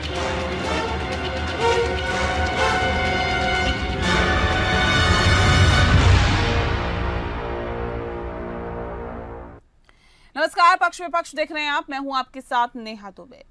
नमस्कार, पक्ष विपक्ष देख रहे हैं आप। मैं हूं आपके साथ नेहा दुबे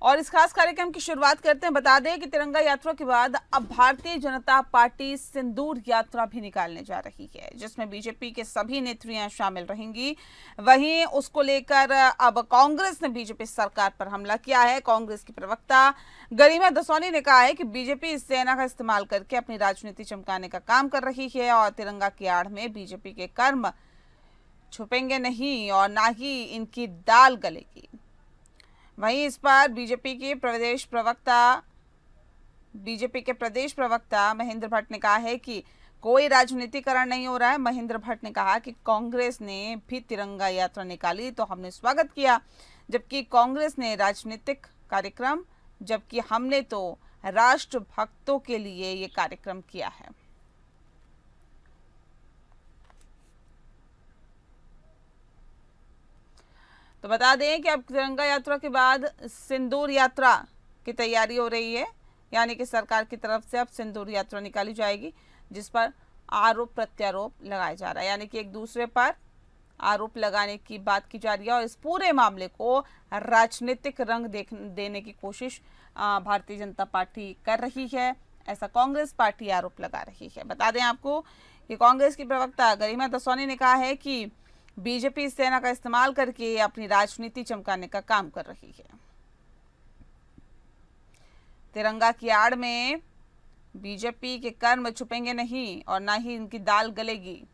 और इस खास कार्यक्रम की शुरुआत करते हैं। बता दें कि तिरंगा यात्रा के बाद अब भारतीय जनता पार्टी सिंदूर यात्रा भी निकालने जा रही है, जिसमें बीजेपी के सभी नेत्रियां शामिल रहेंगी। वहीं उसको लेकर अब कांग्रेस ने बीजेपी सरकार पर हमला किया है। कांग्रेस की प्रवक्ता गरिमा दसौनी ने कहा है कि बीजेपी इस सेना का इस्तेमाल करके अपनी राजनीति चमकाने का काम कर रही है और तिरंगा की आड़ में बीजेपी के कर्म छुपेंगे नहीं और ना ही इनकी दाल गलेगी। वहीं इस पर बीजेपी के प्रदेश प्रवक्ता महेंद्र भट्ट ने कहा है कि कोई राजनीतिकरण नहीं हो रहा है। महेंद्र भट्ट ने कहा कि कांग्रेस ने भी तिरंगा यात्रा निकाली तो हमने स्वागत किया, जबकि कांग्रेस ने राजनीतिक कार्यक्रम, जबकि हमने तो राष्ट्र भक्तों के लिए ये कार्यक्रम किया है। तो बता दें कि अब तिरंगा यात्रा के बाद सिंदूर यात्रा की तैयारी हो रही है, यानी कि सरकार की तरफ से अब सिंदूर यात्रा निकाली जाएगी, जिस पर आरोप प्रत्यारोप लगाया जा रहा है, यानी कि एक दूसरे पर आरोप लगाने की बात की जा रही है और इस पूरे मामले को राजनीतिक रंग देने की कोशिश भारतीय जनता पार्टी कर रही है। ऐसा कांग्रेस पार्टी आरोप लगा रही है। बता दें आपको कि कांग्रेस की प्रवक्ता गरिमा दसौनी ने कहा है कि बीजेपी इस सेना का इस्तेमाल करके अपनी राजनीति चमकाने का काम कर रही है। तिरंगा की आड़ में बीजेपी के कर्म छुपेंगे नहीं और ना ही इनकी दाल गलेगी।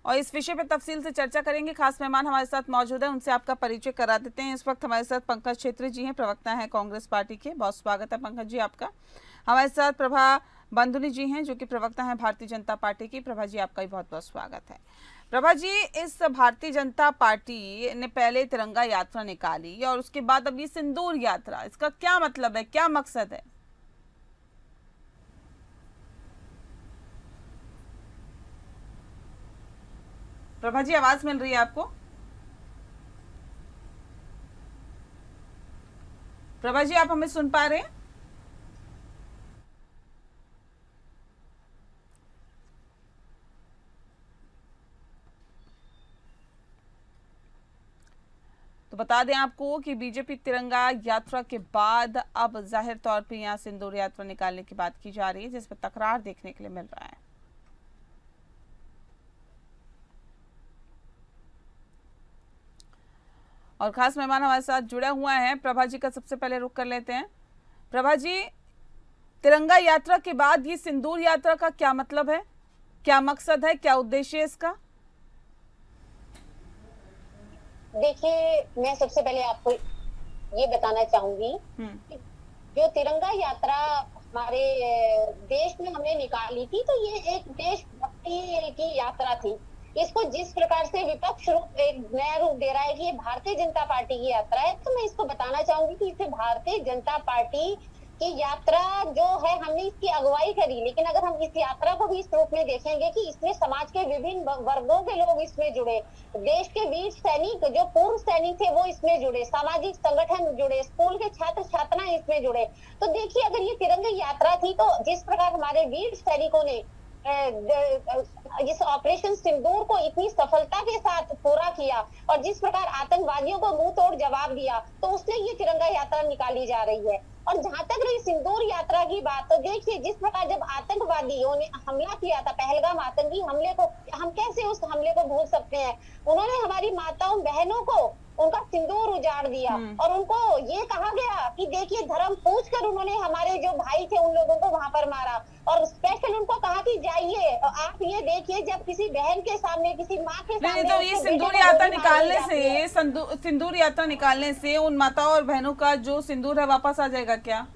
और इस विषय पर तफसील से चर्चा करेंगे। खास मेहमान हमारे साथ मौजूद है, उनसे आपका परिचय करा देते हैं। इस वक्त हमारे साथ पंकज छेत्री जी हैं, प्रवक्ता हैं कांग्रेस पार्टी के। बहुत स्वागत है पंकज जी आपका। हमारे साथ प्रभा बंधुनी जी हैं, जो कि प्रवक्ता हैं भारतीय जनता पार्टी की। प्रभा जी आपका भी बहुत बहुत स्वागत है। प्रभा जी, इस भारतीय जनता पार्टी ने पहले तिरंगा यात्रा निकाली और उसके बाद अब ये सिंदूर यात्रा, इसका क्या मतलब है, क्या मकसद है? प्रभा जी, आवाज मिल रही है आपको? प्रभा जी, आप हमें सुन पा रहे हैं? तो बता दें आपको कि बीजेपी तिरंगा यात्रा के बाद अब जाहिर तौर पे यहाँ सिंदूर यात्रा निकालने की बात की जा रही है, जिस पर तकरार देखने के लिए मिल रहा है। और खास मेहमान हमारे साथ जुड़ा हुआ है, प्रभा जी का सबसे पहले रुख कर लेते हैं। प्रभा जी, तिरंगा यात्रा के बाद ये सिंदूर यात्रा का क्या मतलब है, क्या मकसद है, क्या उद्देश्य है इसका? देखिए, मैं सबसे पहले आपको ये बताना चाहूंगी कि जो तिरंगा यात्रा हमारे देश में हमने निकाली थी, तो ये एक देशभक्ति की यात्रा थी। इसको जिस प्रकार से विपक्ष एक नया रूप दे रहा है कि ये भारतीय जनता पार्टी की यात्रा है, तो मैं इसको बताना चाहूंगी कि इसे भारतीय जनता पार्टी की यात्रा जो है, हमने इसकी अगुवाई करी, लेकिन अगर हम इस यात्रा को भी इस रूप में देखेंगे कि इसमें समाज के विभिन्न वर्गों के लोग इसमें जुड़े, देश के वीर सैनिक, जो पूर्व सैनिक थे वो इसमें जुड़े, सामाजिक संगठन जुड़े, स्कूल के छात्र छात्राएं इसमें जुड़े। तो देखिए, अगर ये तिरंगा यात्रा थी तो जिस प्रकार हमारे वीर सैनिकों ने इस ऑपरेशन सिंदूर को इतनी सफलता के साथ पूरा किया और जिस प्रकार आतंकवादियों को मुंह तोड़ जवाब दिया, तो उसने ये तिरंगा यात्रा निकाली जा रही है। और जहां तक रही सिंदूर यात्रा की बात, तो देखिए, जिस प्रकार जब आतंकवादियों ने हमला किया था, पहलगाम आतंकी हमले को, हम कैसे उस हमले को भूल सकते हैं। उन्होंने हमारी माताओं बहनों को उनका सिंदूर उजाड़ दिया और उनको ये कहा गया कि देखिए धर्म पूछ कर उन्होंने हमारे जो भाई थे उन लोगों को वहां पर मारा और स्पेशल उनको कहा कि जाइए आप ये देखिए जब किसी बहन के सामने किसी माँ के नहीं सामने तो ये सिंदूर यात्रा निकालने से सिंदूर यात्रा निकालने से उन माताओं और बहनों का जो सिंदूर है वापस आ जाएगा क्या?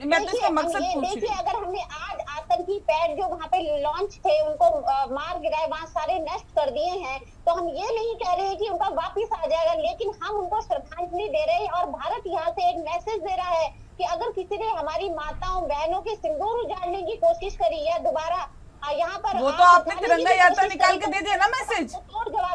मैं तो इसका मकसद पूछ रही देखिए अगर हमने आज आतंकी पैड जो वहाँ पे लॉन्च थे उनको मार गिराए वहाँ सारे नष्ट कर दिए हैं तो हम ये नहीं कह रहे हैं कि उनका वापिस आ जाएगा, लेकिन हम उनको श्रद्धांजलि दे रहे हैं और भारत यहाँ से एक मैसेज दे रहा है कि अगर किसी ने हमारी माताओं बहनों के सिंदूर उजाड़ने की कोशिश करी या दोबारा यहाँ पर वो तो आपने तिरंगा यात्रा निकाल के दे दिया ना मैसेज,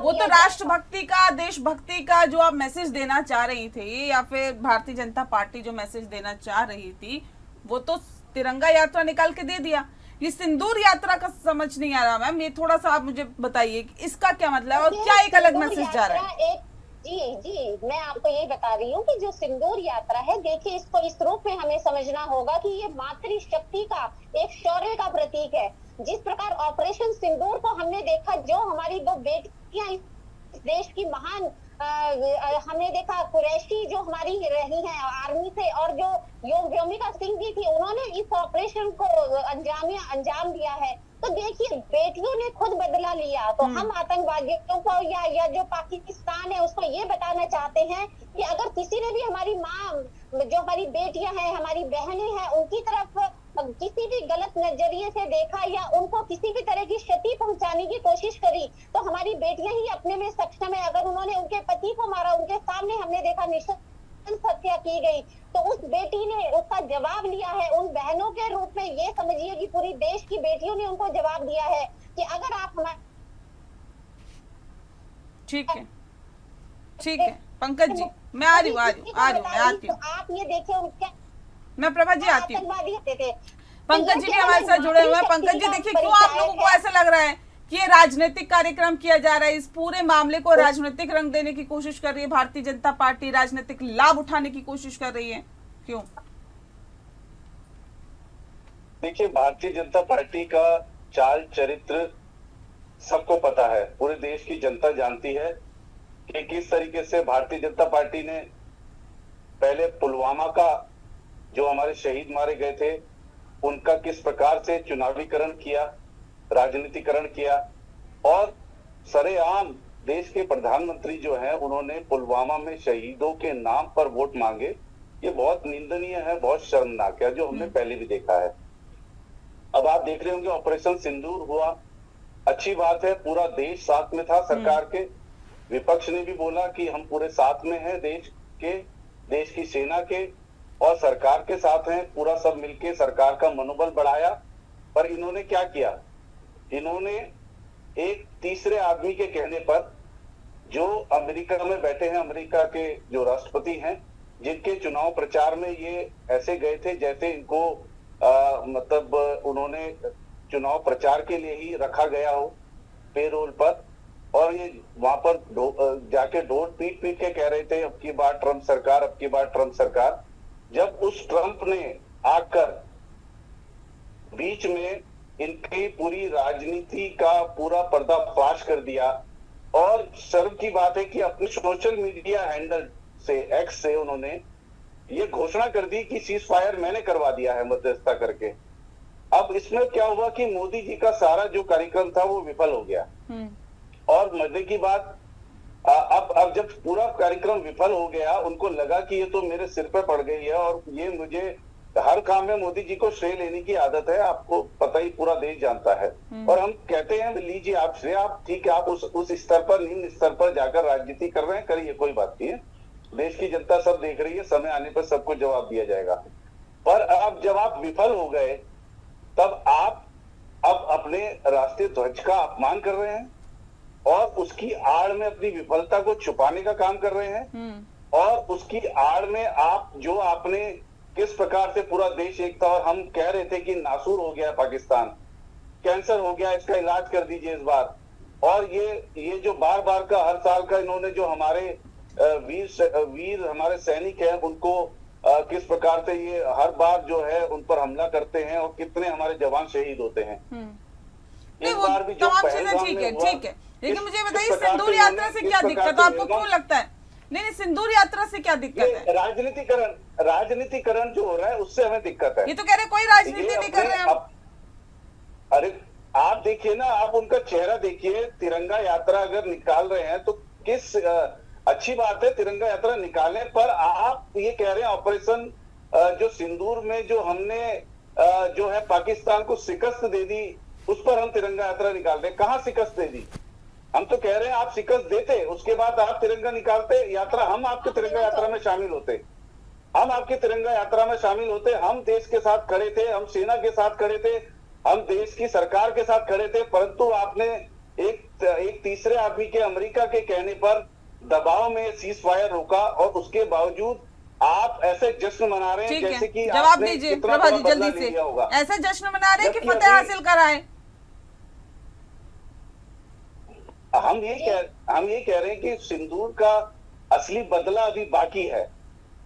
वो तो राष्ट्रभक्ति का देशभक्ति का जो आप मैसेज देना चाह रही थी या फिर भारतीय जनता पार्टी जो मैसेज देना चाह रही थी वो तो तिरंगा यात्रा निकाल के दे दिया। ये सिंदूर यात्रा का समझ नहीं आ रहा मैम, ये थोड़ा सा आप मुझे बताइए कि इसका क्या मतलब है और क्या एक अलग मैसेज जा रहा है? जी मैं आपको यही बता रही हूँ कि जो सिंदूर यात्रा है देखिए इसको इस रूप में हमें समझना होगा कि ये मातृशक्ति का एक शौर्य का प्रतीक है। जिस प्रकार ऑपरेशन सिंदूर को हमने देखा, जो हमारी दो बेटियां इस देश की महान हमने देखा कुरैशी जो हमारी रही हैं आर्मी से और जो व्योमिका सिंह जी थी उन्होंने इस ऑपरेशन को अंजाम दिया है। तो देखिए बेटियों ने खुद बदला लिया, तो हम आतंकवादियों को या जो पाकिस्तान है उसको ये बताना चाहते हैं कि अगर किसी ने भी हमारी माँ जो हमारी बेटियां हैं हमारी बहनें हैं उनकी तरफ किसी भी गलत नजरिए से देखा या उनको किसी भी तरह की क्षति पहुंचाने की कोशिश करी तो हमारी बेटियां ही अपने में सक्षम है। अगर उन्होंने उनके पति को मारा, उनके सामने हमने देखा निशंस हत्या की गई, तो उस बेटी ने उसका जवाब लिया है उन बहनों के रूप में। ये समझिए कि पूरी देश की बेटियों ने उनको जवाब दिया है कि अगर आप हमारे ठीक है पंकज जी, मैं आ रही हूँ आप ये देखिए उनके मैं प्रभा जी आती हूँ। थे पंकज जी भी हमारे साथ जुड़े हुए हैं। पंकज जी देखिए क्यों आप लोगों को ऐसा लग रहा है कि ये राजनीतिक कार्यक्रम किया जा रहा है, इस पूरे मामले को राजनीतिक रंग देने की कोशिश कर रही है भारतीय जनता पार्टी, राजनीतिक लाभ उठाने की कोशिश कर रही है, क्यों? देखिए भारतीय जनता पार्टी का चाल चरित्र सबको पता है, पूरे देश की जनता जानती है कि किस तरीके से भारतीय जनता पार्टी ने पहले पुलवामा का जो हमारे शहीद मारे गए थे उनका किस प्रकार से चुनावीकरण किया, राजनीतिकरण किया और सरेआम देश के प्रधानमंत्री जो हैं उन्होंने पुलवामा में शहीदों के नाम पर वोट मांगे। ये बहुत निंदनीय है, बहुत शर्मनाक है, जो हमने पहले भी देखा है। अब आप देख रहे होंगे ऑपरेशन सिंदूर हुआ, अच्छी बात है, पूरा देश साथ में था सरकार के। विपक्ष ने भी बोला कि हम पूरे साथ में हैं देश के, देश की सेना के और सरकार के साथ हैं, पूरा सब मिलके सरकार का मनोबल बढ़ाया। पर इन्होंने क्या किया, इन्होंने एक तीसरे आदमी के कहने पर जो अमेरिका में बैठे हैं, अमेरिका के जो राष्ट्रपति हैं, जिनके चुनाव प्रचार में ये ऐसे गए थे जैसे इनको मतलब उन्होंने चुनाव प्रचार के लिए ही रखा गया हो पेरोल पर, और ये वहां पर जाके ढोल पीट पीट के कह रहे थे अब की बार ट्रंप सरकार, अब की बार ट्रंप सरकार। जब उस ट्रंप ने आकर बीच में इनकी पूरी राजनीति का पूरा पर्दाफाश कर दिया और शर्म की बात है कि अपने सोशल मीडिया हैंडल से एक्स से उन्होंने ये घोषणा कर दी कि सीज फायर मैंने करवा दिया है मध्यस्थता करके। अब इसमें क्या हुआ कि मोदी जी का सारा जो कार्यक्रम था वो विफल हो गया। और मजे की बात अब जब पूरा कार्यक्रम विफल हो गया, उनको लगा कि ये तो मेरे सिर पे पड़ गई है और ये मुझे हर काम में मोदी जी को श्रेय लेने की आदत है, आपको पता ही पूरा देश जानता है। और हम कहते हैं लीजिए आप श्रेय, आप ठीक है, आप उस स्तर पर, निम्न स्तर पर जाकर राजनीति कर रहे हैं, करिए, कोई बात नहीं है, देश की जनता सब देख रही है, समय आने पर सबको जवाब दिया जाएगा। पर अब जब आप विफल हो गए तब आप अब अपने राष्ट्रीय ध्वज का अपमान कर रहे हैं और उसकी आड़ में अपनी विफलता को छुपाने का काम कर रहे हैं। और उसकी आड़ में आप जो आपने किस प्रकार से पूरा देश एक था और हम कह रहे थे कि नासूर हो गया पाकिस्तान, कैंसर हो गया, इसका इलाज कर दीजिए इस बार। और ये जो बार बार का हर साल का इन्होंने जो हमारे वीर हमारे सैनिक हैं उनको किस प्रकार से ये हर बार जो है उन पर हमला करते हैं और कितने हमारे जवान शहीद होते हैं। नहीं इस वो बार भी जो तमाम चीजें पहलगाम ठीक में है, हुआ, ठीक है, लेकिन मुझे किस बताइए प्रकार सिंदूर से यात्रा उन्होंने- से किस क्या प्रकार दिक्कत से है आपको, निर्गम- क्यों लगता है? नहीं, सिंदूर यात्रा से क्या दिक्कत ये है? राजनीतिकरण जो हो रहा है उससे हमें दिक्कत है। ये तो कह रहे कोई राजनीति ये नहीं कर रहे हैं हम। अरे आप देखिए ना, आप उनका चेहरा देखिए, तिरंगा यात्रा अगर निकाल रहे हैं तो किस अच्छी बात है, तिरंगा यात्रा निकालें, पर आप ये कह रहे हैं ऑपरेशन जो सिंदूर में जो हमने जो है पाकिस्तान को शिकस्त दे दी, उस पर हम तिरंगा यात्रा निकाल रहे हैं। कहाँ शिकस्त दे दी? हम तो कह रहे हैं आप शिकस्त देते, उसके बाद आप तिरंगा निकालते यात्रा, हम आपके तिरंगा यात्रा में शामिल होते, हम आपकी तिरंगा यात्रा में शामिल होते, हम देश के साथ खड़े थे, हम सेना के साथ खड़े थे, हम देश की सरकार के साथ खड़े थे, परंतु आपने एक तीसरे आदमी के, अमेरिका के कहने पर दबाव में सीज फायर रोका, और उसके बावजूद आप ऐसे जश्न मना रहे हैं ठीक जैसे है, कि जवाब आपने दीजिए कितना प्रभा बड़ा जी बदला जल्दी ले से। लिया होगा। ऐसा जश्न मना रहे हैं कि जबकि फतेह अभी- हासिल कराएं। हम ये कह रहे हैं कि सिंदूर का असली बदला अभी बाकी है।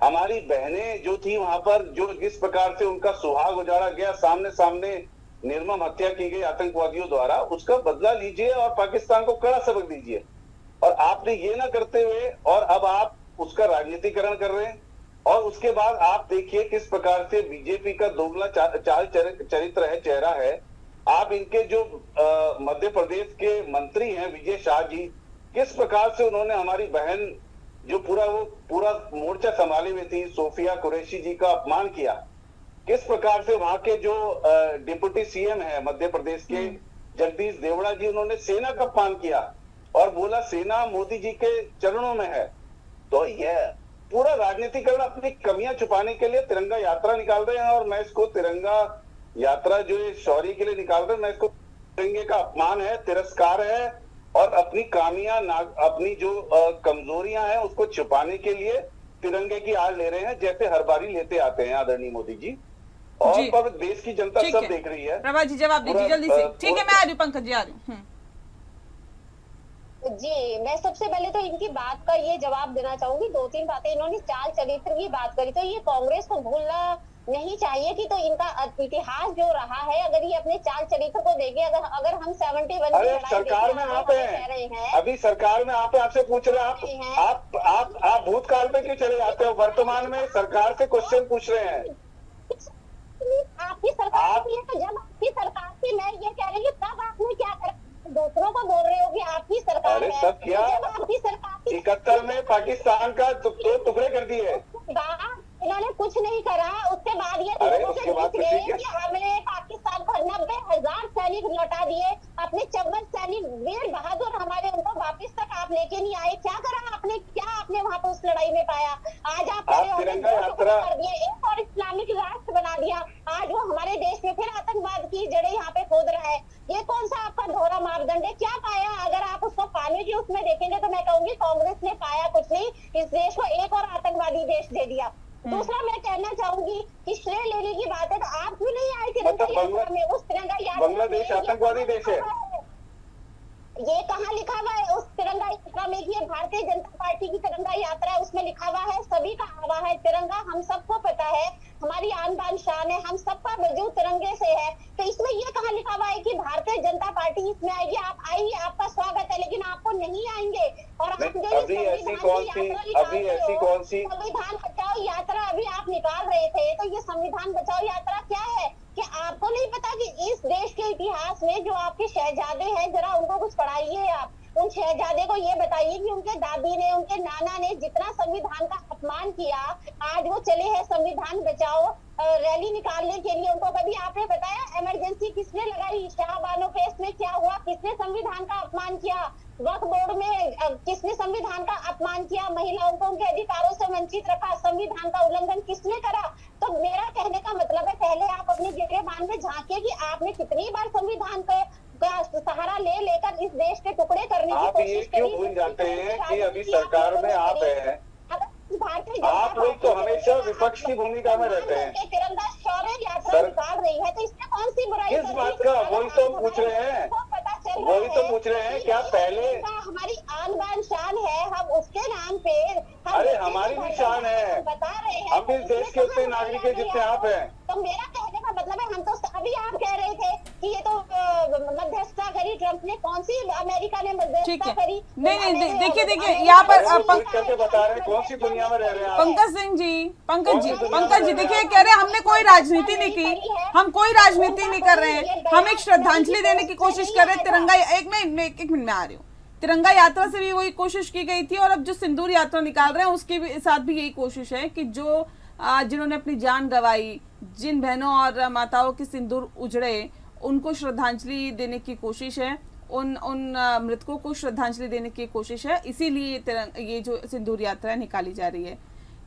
हमारी बहनें जो थी वहां पर, जो जिस प्रकार से उनका सुहाग उजाड़ा गया, सामने सामने निर्मम हत्या की गई आतंकवादियों द्वारा, उसका बदला लीजिए और पाकिस्तान को कड़ा सबक दीजिए। और आपने ये ना करते हुए और अब आप उसका राजनीतिकरण कर रहे हैं। और उसके बाद आप देखिए किस प्रकार से बीजेपी का दोगला चाल चरित्र है, चेहरा है। आप इनके जो मध्य प्रदेश के मंत्री हैं विजय शाह जी, किस प्रकार से उन्होंने हमारी बहन जो पूरा मोर्चा संभाले हुए थी, सोफिया कुरैशी जी का अपमान किया। किस प्रकार से वहां के जो डिप्टी सीएम है मध्य प्रदेश के जगदीश देवड़ा जी, उन्होंने सेना का अपमान किया और बोला सेना मोदी जी के चरणों में है। तो यह पूरा राजनीतिकरण अपनी कमियां छुपाने के लिए तिरंगा यात्रा निकाल रहे हैं। और मैं इसको तिरंगा यात्रा जो ये शौर्य के लिए निकाल रहे हैं, मैं इसको तिरंगे का अपमान है, तिरस्कार है, और अपनी अपनी जो कमजोरियां हैं उसको छुपाने के लिए तिरंगे की आड़ ले रहे हैं, जैसे हर बारी लेते आते हैं आदरणीय मोदी जी। और जी। पर देश की जनता ठीक सब है। देख रही है। प्रभा जी जवाब दीजिए पूरा, जल्दी से। ठीक है, मैं आ रही हूँ, पंकज जी आ रही हूँ। जी, मैं सबसे पहले तो इनकी बात का ये जवाब देना चाहूंगी। 2-3 बातें इन्होंने चाल चरित्र की बात करी, तो ये कांग्रेस को भूलना नहीं चाहिए कि तो इनका इतिहास जो रहा है, अगर ये अपने चाल चरित्र को देखे, अगर हम 71 अरे सरकार में आप हैं, अभी सरकार में आप हैं, आपसे पूछ रहे हैं, आप भूतकाल में क्यों चले जाते हो? वर्तमान में सरकार से क्वेश्चन पूछ रहे हैं। आपकी सरकार थी, तो जब आपकी सरकार थी, मैं ये कह रही हूँ तब आपने क्या करा? दूसरों को बोल रहे हो कि आपकी सरकार है। तब क्या? जब आपकी सरकार थी 71 में पाकिस्तान का दो टुकड़े कर दिए। इन्होंने कुछ नहीं करा। उसके बाद ये अरे लोगों से उसके बाद जीत तो गए ठीक है। कि हमने पाकिस्तान को 90,000 सैनिक लौटा दिए, अपने 54 सैनिक वीर बहादुर हमारे, उनको वापस तक आप लेके नहीं आए। क्या करा आपने? क्या आपने वहां पर उस लड़ाई में पाया? आज आप तिरंगा यात्रा कर दिए, एक और इस्लामिक राष्ट्र बना दिया। आज वो हमारे देश में फिर आतंकवाद की जड़ें यहाँ पे खोद रहा है। ये कौन सा आपका दोहरा मापदंड है? क्या पाया? अगर आप उसको पाने की उसमें देखेंगे तो मैं कहूंगी कांग्रेस ने पाया कुछ नहीं, इस देश को एक और आतंकवादी देश दे दिया। दूसरा मैं कहना चाहूंगी कि श्रेय लेने की बात है, तो आप क्यों नहीं आए तिरंगा यात्रा में? उस तिरंगा यात्रा बांग्लादेश आतंकवादी देश है। ये कहाँ लिखा हुआ है उस तिरंगा यात्रा में कि ये भारतीय जनता पार्टी की तिरंगा यात्रा है? उसमें लिखा हुआ है सभी का आवा है तिरंगा, हम सबको पता है, हमारी आन बान शान है, हम सबका वजूद तिरंगे से है। तो इसमें ये कहाँ लिखा हुआ है कि भारतीय जनता पार्टी इसमें आएगी? आप आइए, आपका स्वागत है, लेकिन आपको नहीं आएंगे। और आप अभी ऐसी कौन सी संविधान बचाओ यात्रा अभी आप निकाल रहे थे, तो ये संविधान बचाओ यात्रा क्या है? कि आपको नहीं पता कि इस देश के इतिहास में जो आपके शहजादे हैं, जरा उनको कुछ पढ़ाइए। आप उन शहजादे को ये बताइए कि उनके दादी ने, उनके नाना ने जितना संविधान का अपमान किया, आज वो चले हैं संविधान बचाओ रैली निकालने के लिए। उनको कभी आपने बताया इमरजेंसी किसने लगाई? शाहबानो केस में क्या हुआ? किसने संविधान का अपमान किया? वक्फ बोर्ड में किसने संविधान का अपमान किया? महिलाओं को उनके अधिकारों से वंचित रखा, संविधान का उल्लंघन किसने करा? तो मेरा कहने का मतलब है, पहले आप अपनी गिरेबान में झांकिए कि आपने कितनी बार संविधान का सहारा लेकर इस देश के टुकड़े करने की कोशिश करी। क्यों भूल जाते हैं कि अभी सरकार में आप हैं? आप लोग तो हमेशा विपक्ष की भूमिका में रहते हैं। तिरंगा शौर्य यात्रा निकाल रही है, तो इसमें कौन सी बुराई? किस बात का? वही तो पूछ रहे हैं, वही तो पूछ रहे हैं। क्या पहले हमारी आन बान शान है, हम उसके नाम पे अरे हमारी भी शान है, बता रहे हैं। हम इस देश के उतने नागरिक हैं जितने आप हैं। तो मेरा कहने का मतलब है, हम तो अभी आप कह रहे थे कि ये तो मध्यस्थता ट्रम्प ने, कौन सी अमेरिका ने ठीक मध्यस्थता है। करी? नहीं, देखिए यहाँ पर ट्वीट करके बता रहे हैं कौन सी दुनिया में रह रहे हैं आप? पंकज जी देखिए, कह रहे हैं हमने कोई राजनीति नहीं की, हम कोई राजनीति नहीं कर रहे हैं, हम एक श्रद्धांजलि देने की कोशिश कर रहे हैं। तिरंगा, एक मिनट में आ रही हूँ। तिरंगा यात्रा से भी वही कोशिश की गई थी, और अब जो सिंदूर यात्रा निकाल रहे हैं उसके भी साथ भी यही कोशिश है कि जो जिन्होंने अपनी जान गंवाई, जिन बहनों और माताओं के सिंदूर उजड़े, उनको श्रद्धांजलि देने की कोशिश है, उन मृतकों को श्रद्धांजलि देने की कोशिश है। इसीलिए ये जो सिंदूर यात्रा निकाली जा रही है।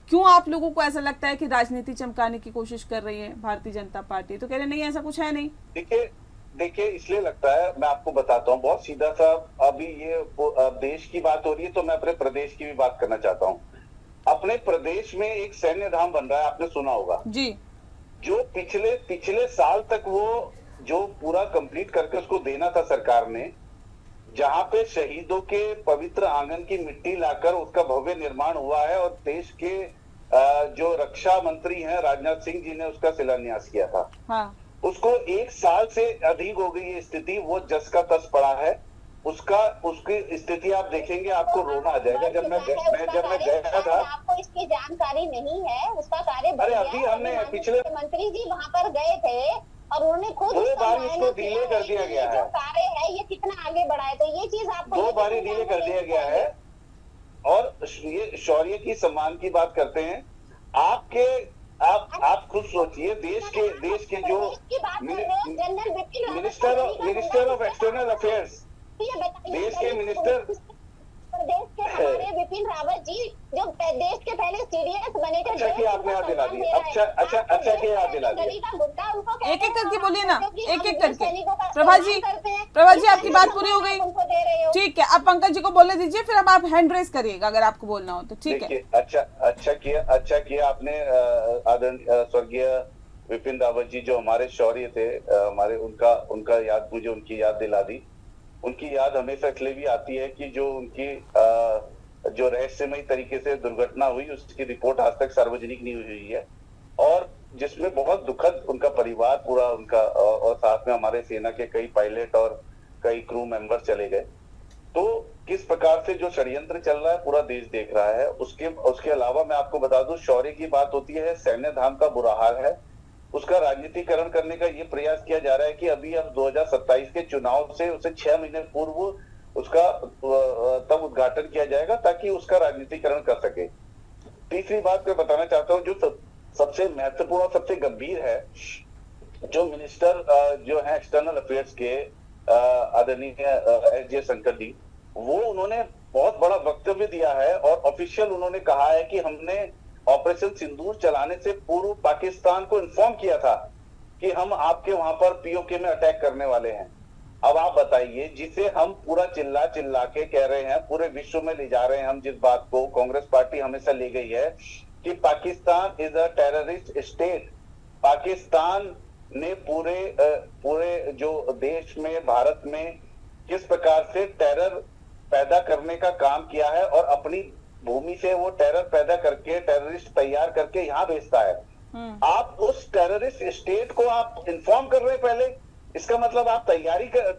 क्यों आप लोगों को ऐसा लगता है कि राजनीति चमकाने की कोशिश कर रही है भारतीय जनता पार्टी? तो कह रहे नहीं, ऐसा कुछ है नहीं। देखिए इसलिए लगता है, मैं आपको बताता हूँ बहुत सीधा सा। अभी ये देश की बात हो रही है तो मैं अपने प्रदेश की भी बात करना चाहता हूँ। अपने प्रदेश में एक सैन्य धाम बन रहा है, आपने सुना होगा जी, जो पिछले साल तक वो जो पूरा कंप्लीट करके उसको देना था सरकार ने, जहां पे शहीदों के पवित्र आंगन की मिट्टी लाकर उसका भव्य निर्माण हुआ है, और देश के जो रक्षा मंत्री हैं राजनाथ सिंह जी ने उसका शिलान्यास किया था। हाँ। उसको 1 साल से अधिक हो गई ये स्थिति, वो जस का तस पड़ा है। उसकी स्थिति आप देखेंगे, आपको रोना आ जाएगा। जब मैं गया था, आपको इसकी जानकारी नहीं है, उसका कार्य। अरे अभी हमने पिछले मंत्री जी वहाँ पर गए थे और उन्होंने खुद 2 बार इसको डिले कर दिया गया है। जो कार्य है ये कितना आगे बढ़ा है, तो ये चीज आपको 2 बार डिले कर दिया गया है। और ये शौर्य की सम्मान की बात करते हैं। आप खुद सोचिए, देश के जो मिनिस्टर ऑफ एक्सटर्नल अफेयर्स, देश के मिनिस्टर, प्रदेश के हमारे विपिन रावत जी जो देश के पहले सीडीएस बने थे। अच्छा किया आपने याद दिला दी। अच्छा किया याद दिला दी। एक एक करके बोलिए ना, एक एक करके। प्रभा जी आपकी बात पूरी हो गई, ठीक है। अब पंकज जी को बोलने दीजिए, फिर अब आप हैंड रेस करिएगा अगर आपको बोलना हो तो, ठीक है। अच्छा किया आपने आदरणीय स्वर्गीय विपिन रावत जी जो हमारे शौर्य थे, हमारे उनका याद, मुझे उनकी याद दिला दी। उनकी याद हमेशा इसलिए भी आती है कि जो उनकी जो रहस्यमय तरीके से दुर्घटना हुई उसकी रिपोर्ट आज तक सार्वजनिक नहीं हुई है, और जिसमें बहुत दुखद उनका परिवार पूरा उनका, और साथ में हमारे सेना के कई पायलट और कई क्रू मेंबर चले गए। तो किस प्रकार से जो षड्यंत्र चल रहा है पूरा देश देख रहा है। उसके अलावा मैं आपको बता दूं, शौर्य की बात होती है, सैन्य धाम का बुरा हाल है। उसका राजनीतिकरण करने का ये प्रयास किया जा रहा है कि अभी अब 2027 के चुनाव से उसे 6 महीने पूर्व उसका तब उद्घाटन किया जाएगा ताकि उसका राजनीतिकरण कर सके। तीसरी बात मैं बताना चाहता हूँ, जो सबसे महत्वपूर्ण और सबसे गंभीर है, जो मिनिस्टर जो है एक्सटर्नल अफेयर्स के आदरणीय एस जयशंकर जी, वो उन्होंने बहुत बड़ा वक्तव्य दिया है और ऑफिशियल उन्होंने कहा है कि हमने ऑपरेशन सिंदूर चलाने से पूर्व पाकिस्तान को इन्फॉर्म किया था कि हम आपके वहां पर पीओके में अटैक करने वाले हैं। अब आप बताइए, जिसे हम पूरा चिल्ला के कह रहे हैं, पूरे विश्व में ले जा रहे हैं हम, जिस बात को कांग्रेस पार्टी हमेशा ले गई है कि Pakistan is a terrorist state. Pakistan ने पूरे जो देश में, भारत में किस प्रकार से टेरर पैदा करने का काम किया है, और अपनी भूमि से वो टेरर पैदा करके, टेररिस्ट तैयार करके यहाँ भेजता है। आप उस टेररिस्ट स्टेट को आप इन्फॉर्म कर रहे हैं पहले, इसका मतलब आप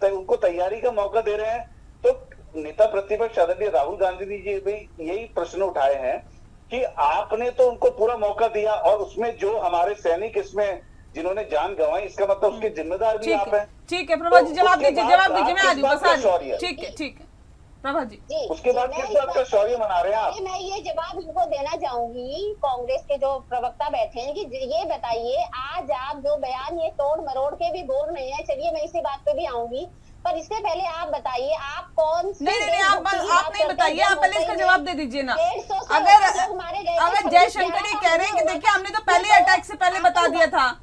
उनको तैयारी का मौका दे रहे हैं। तो नेता प्रतिपक्ष आदरणीय राहुल गांधी जी भी यही प्रश्न उठाए हैं कि आपने तो उनको पूरा मौका दिया, और उसमें जो हमारे सैनिक इसमें जिन्होंने जान गंवाई, इसका मतलब उसके जिम्मेदार भी आप हैं। ठीक है प्रभा जी, जवाब दीजिए, मैं आ रही हूँ। ठीक है प्रभा जी, उसके बाद किस बात का शौर्य मना रहे हैं आप? मैं ये जवाब इनको देना चाहूंगी, कांग्रेस के जो प्रवक्ता बैठे हैं, कि ये बताइए, आज आप जो बयान ये तोड़ मरोड़ के भी बोल रहे हैं, चलिए मैं इसी बात पे भी आऊंगी, पर इससे पहले आप बताइए, आप कौन से नहीं आप नहीं बताइए, आप पहले इसका जवाब दे दीजिए ना। अगर जयशंकर ये कह रहे हैं कि देखिए हमने तो पहले अटैक से पहले बता दिया था,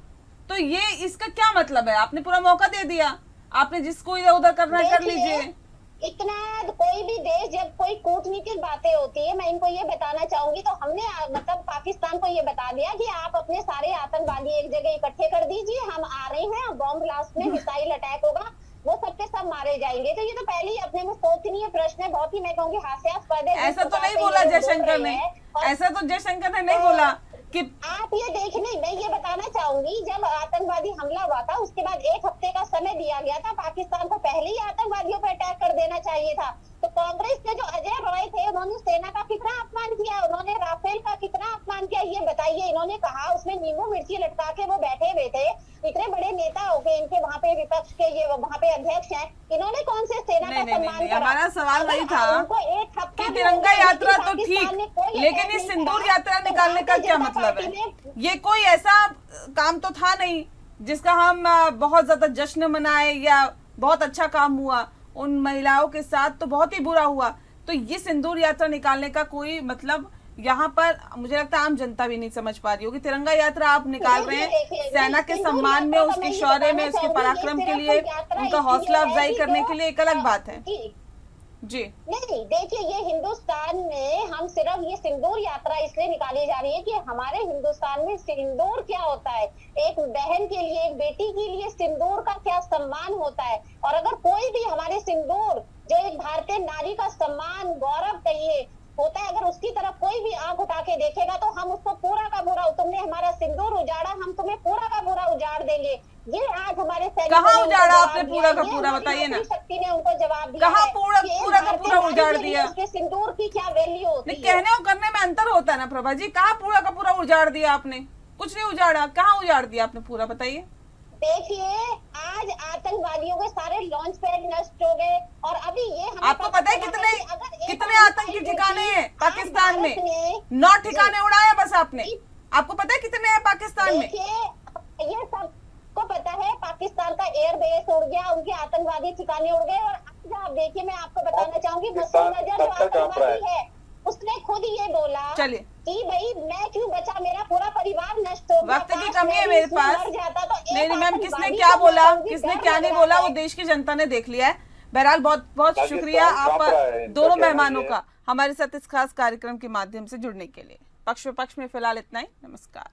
तो ये इसका क्या मतलब है? आपने पूरा मौका दे दिया, आपने जिसको इधर उधर करना है कर लीजिए। इतना कोई भी देश जब कोई कूटनीतिक बातें होती है, मैं इनको ये बताना चाहूंगी, तो हमने मतलब पाकिस्तान को ये बता दिया कि आप अपने सारे आतंकवादी एक जगह इकट्ठे कर दीजिए, हम आ रहे हैं, बॉम्ब ब्लास्ट में मिसाइल अटैक होगा, वो सबके सब मारे जाएंगे। तो ये तो पहले ही अपने में सोचनीय प्रश्न है, बहुत ही मैं कहूँगी हास्यास्पद है। ऐसा तो नहीं बोला जयशंकर ने, ऐसा तो जयशंकर ने नहीं बोला। कि आप ये देखने, मैं ये बताना चाहूंगी, जब आतंकवादी हमला हुआ था उसके बाद 1 हफ्ते का समय दिया गया था, पाकिस्तान को पहले ही आतंकवादियों पर अटैक कर देना चाहिए था। तो कांग्रेस के जो अजय रॉय थे, उन्होंने सेना का कितना अपमान किया, उन्होंने राफेल का कितना अपमान किया, ये बताइए। इन्होंने कहा, उसमें नींबू मिर्ची लटका के वो बैठे हुए थे, इतने बड़े नेता हो गए इनके, वहाँ पे विपक्ष के ये वहाँ पे अध्यक्ष हैं, इन्होंने कौन से सेना का सम्मान करा? हमारा सवाल वही था उनको 1 हफ्ता कि तिरंगा यात्रा तो ठीक, लेकिन ये सिंदूर यात्रा निकालने का क्या मतलब है? ये कोई ऐसा काम तो था नहीं जिसका हम बहुत ज्यादा जश्न मनाए या बहुत अच्छा काम हुआ। उन महिलाओं के साथ तो बहुत ही बुरा हुआ। तो ये सिंदूर यात्रा निकालने का कोई मतलब यहाँ पर मुझे लगता है आम जनता भी नहीं समझ पा रही होगी। तिरंगा यात्रा आप निकाल रहे हैं सेना के सम्मान में, उसके शौर्य में, उसके पराक्रम के लिए, उनका हौसला अफजाई करने के लिए, एक अलग बात है जी। नहीं, देखिए, ये हिंदुस्तान में हम सिर्फ ये सिंदूर यात्रा इसलिए निकाली जा रही है कि हमारे हिंदुस्तान में सिंदूर क्या होता है, एक बहन के लिए, एक बेटी के लिए सिंदूर का क्या सम्मान होता है। और अगर कोई भी हमारे सिंदूर, जो एक भारतीय नारी का सम्मान, गौरव कहिए होता है, अगर उसकी तरफ कोई भी आंख उठा के देखेगा तो हम उसको पूरा का पूरा, तुमने हमारा सिंदूर उजाड़ा, हम तुम्हें पूरा का पूरा उजाड़ देंगे। ये आज हमारे कहाँ उजाड़ा आपने पूरा का पूरा, बताइए ना। शक्ति ने उनको जवाब दिया, कहाँ पूरा का पूरा उजाड़ दिया? उसके सिंदूर की क्या वैल्यू होती है? कहने और करने में अंतर होता है ना प्रभा जी। कहाँ पूरा का पूरा उजाड़ दिया आपने? कुछ नहीं उजाड़ा। कहाँ उजाड़ दिया आपने पूरा, बताइए। देखिए, आज आतंकवादियों के सारे लॉन्च पैड नष्ट हो गए, और अभी ये आपको पता है कितने आतंकी ठिकाने हैं पाकिस्तान में? 9 ठिकाने उड़ाए बस आपने। आपको पता है कितने हैं पाकिस्तान में? ये सबको पता है। पाकिस्तान का एयर बेस उड़ गया, उनके आतंकवादी ठिकाने उड़ गए। और आज आप देखिए, मैं आपको बताना चाहूंगी, मसूद अजहर जो आतंकवादी है, उसने खुद ये बोला कि भाई मैं क्यों बचा, मेरा पूरा परिवार नष्ट हो गया। वक्त की कमी है मेरे पास। नहीं मैम, किसने क्या बोला, किसने क्या नहीं बोला, वो देश की जनता ने देख लिया है। बहरहाल बहुत बहुत शुक्रिया आप दोनों मेहमानों का हमारे साथ इस खास कार्यक्रम के माध्यम से जुड़ने के लिए। पक्ष विपक्ष में फिलहाल इतना ही। नमस्कार।